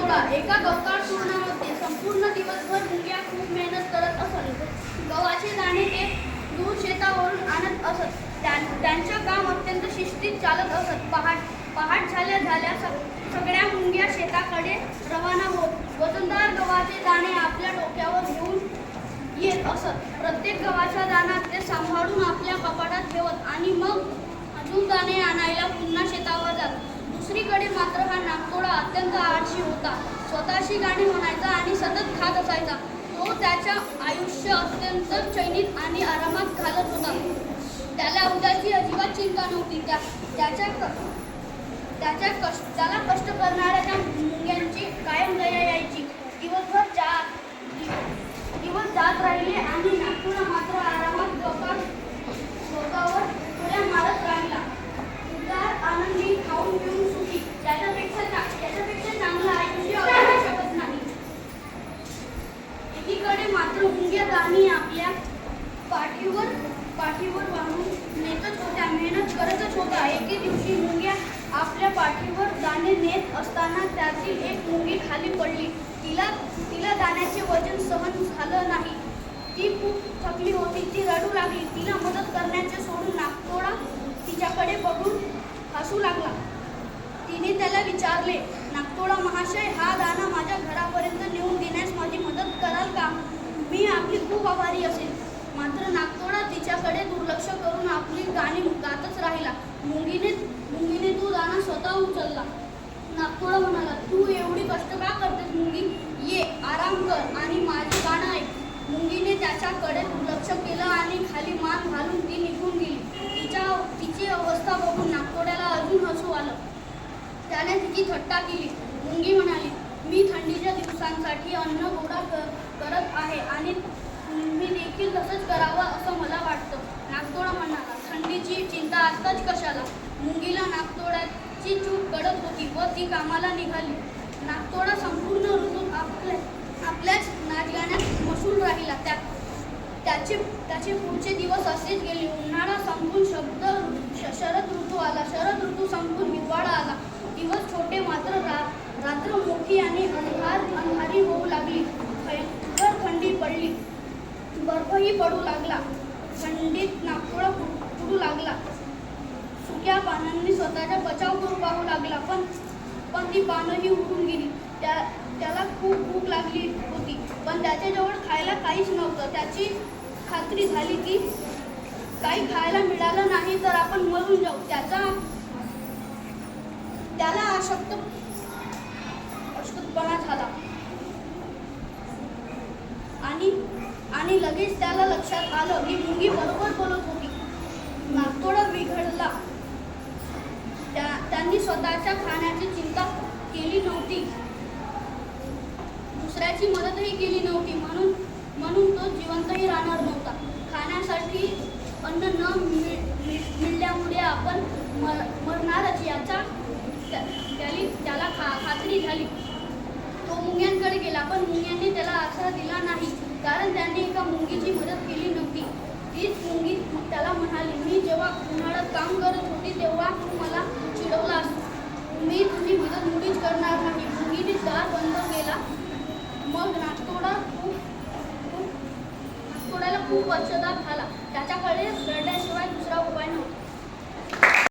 नागतोडा. एका गवताळ कुरणामध्ये संपूर्ण दिवसभर मुंग्या खूप मेहनत करत असत. गव्हाचे दाणे ते दूर शेतावरून आणत असत. त्यांचं काम अत्यंत शिस्तीत चालत असत. पहाट झाल्या झाल्या सगळ्या मुंग्या शेताकडे रवाना होत. वजनदार गव्हाचे दाणे आपल्या डोक्यावर घेऊन येत असत. प्रत्येक गव्हाचा दाणा ते सांभाळून आपल्या कपाटात ठेवत आणि मग अजून दाणे आणायला पुन्हा शेतावर जात. दुसरीकडे मात्र हा नागतोडा अत्यंत आळशी होता. स्वतःशी गाणी म्हणायचा आणि सतत खात असायचा. तो त्याच्या आयुष्य अत्यंत चैनीत आणि आरामात घालत होता. त्याला उद्याची अजिबात चिंता नव्हती. त्याला कष्ट करणाऱ्या त्या मुंग्यांची कायम दया यायची. दिवस जात राहिले आणि नागतोडा मात्र आरामात डोकावर उड्या मारत राहिला. उदार आनंदी, खाऊन पिऊन सुखी. त्याच्यापेक्षा चांगलं आयुष्य असू शकत नाही. एकीकडे मात्र मुंग्या दाणे आपल्या पाठीवर बांधून नेतच होत्या, मेहनत करतच होत्या. एके दिवशी मुंग्या आपल्या पाठीवर दाणे नेत असताना त्यातील एक मुंगी खाली पडली. तिला दाण्याचे वजन सहन झालं नाही. ती खूप थकली होती. ती रडू लागली. तिला मदत करण्याचे सोडून नागतोडा तिच्याकडे बघून हसू लागला. तिने त्याला विचारले, नागतोडा महाशय, हा दाणा माझ्या घरापर्यंत नेऊन देण्यास माझी मदत कराल का? मी आपली खूप आभारी असेल. मात्र नागतोडा तिच्याकडे दुर्लक्ष करून आपली गाणी गातच राहिला. मुंगीने तो दाणा स्वतः उचलला. नागतोडा म्हणाला, तू एवढी कष्ट का करतेस मुंगी? ये, आराम कर आणि माझे गाणं ऐक. मुंगीने त्याच्याकडे दुर्लक्ष केलं आणि खाली मान घालून ती निघून गेली. तिची अवस्था बघून नागतोड्याला अजून हसू आलं. त्याने तिची थट्टा केली. मुंगी म्हणाली, मी थंडीच्या दिवसांसाठी अन्न गोळा करत आहे आणि तुम्ही देखील तसंच करावं असं मला वाटतं. नागतोडा म्हणाला, थंडीची चिंता आत्ताच कशाला? मुंगीला नागतोड्याची चूक कळत होती व ती कामाला निघाली. नागतोडा संपूर्ण ऋतूत आपल्याच नाचगाण्यात मशगूल राहिला. त्याचे पुढचे दिवस असेच गेले. उन्हाळा संपून शरद ऋतू आला. शरद ऋतू संपून हिवाळा आला. दिवस छोटे मात्र रात्र मोठी आणि अंधारी होऊ लागली. भयंकर थंडी पडली. बर्फही पडू लागला. थंडीत नागतोडा कुडू लागला. सुक्या पानांनी स्वतःचा बचाव करू पाहू लागला. पण ती पानंही उडून गेली. त्याला खूप भूक लागली होती, पण त्याच्याजवळ खायला काहीच नव्हतं. त्याची खात्री झाली की काही खायला मिळालं नाही तर आपण मरून जाऊ. त्याला अशक्तपणा झाला आणि लगेच त्याला लक्षात आलं की मुंगी बरोबर बोलत होती. नागतोडा बिघडला. त्यांनी स्वतःच्या खाण्याची चिंता केली नव्हती, दुसऱ्याची मदतही केली नव्हती. म्हणून तो जिवंतही राहणार नव्हता. खाण्यासाठी अन्न न मिळाल्यामुळे आपण मरणारच त्याला खात्री झाली. तो मुंग्यांकडे गेला, पण मुंग्यांनी त्याला आसरा दिला नाही, कारण त्याने एका मुंगीची मदत केली नव्हती. तीच मुंगी त्याला म्हणाली, मी जेव्हा उन्हाळ्यात काम करत होती तेव्हा तू मला चिडवलास. मी तुझी मदत मुळीच करणार नाही. मुंगीने दार बंद केला. मग नागतोड्याला खूप पश्चाताप झाला. त्याच्याकडे रडण्याशिवाय दुसरा उपाय नव्हता.